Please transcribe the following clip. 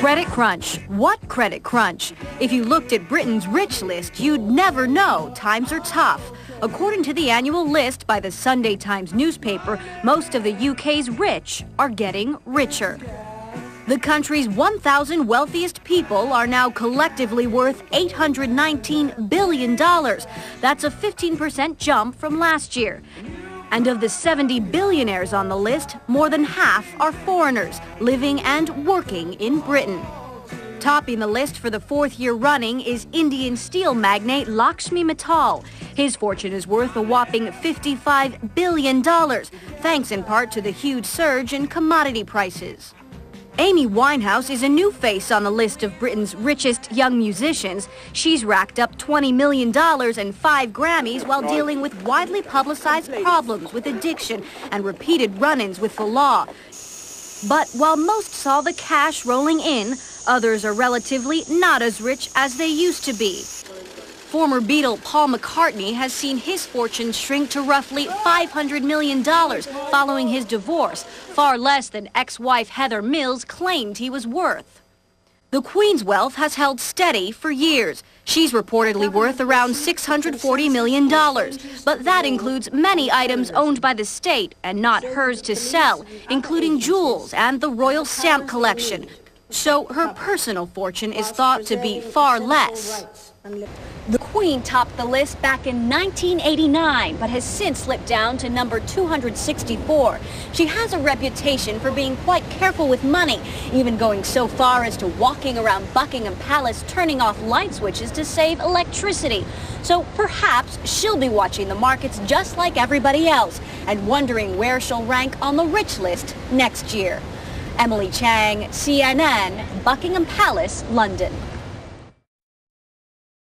Credit crunch. What credit crunch? If you looked at Britain's rich list, you'd never know times are tough. According to the annual list by the Sunday Times newspaper, most of the UK's rich are getting richer. The country's 1,000 wealthiest people are now collectively worth $819 billion. That's a 15% jump from last year. And of the 70 billionaires on the list, more than half are foreigners living and working in Britain. Topping the list for the fourth year running is Indian steel magnate Lakshmi Mittal. His fortune is worth a whopping $55 billion, thanks in part to the huge surge in commodity prices. Amy Winehouse is a new face on the list of Britain's richest young musicians. She's racked up $20 million and 5 Grammys while dealing with widely publicized problems with addiction and repeated run-ins with the law. But while most saw the cash rolling in, others are relatively not as rich as they used to be. Former Beatle Paul McCartney has seen his fortune shrink to roughly $500 million following his divorce, far less than ex-wife Heather Mills claimed he was worth. The Queen's wealth has held steady for years. She's reportedly worth around $640 million, but that includes many items owned by the state and not hers to sell, including jewels and the royal stamp collection. So her personal fortune is thought to be far less. The Queen topped the list back in 1989, but has since slipped down to number 264. She has a reputation for being quite careful with money, even going so far as to walking around Buckingham Palace turning off light switches to save electricity. So perhaps she'll be watching the markets just like everybody else and wondering where she'll rank on the rich list next year. Emily Chang, CNN, Buckingham Palace, London.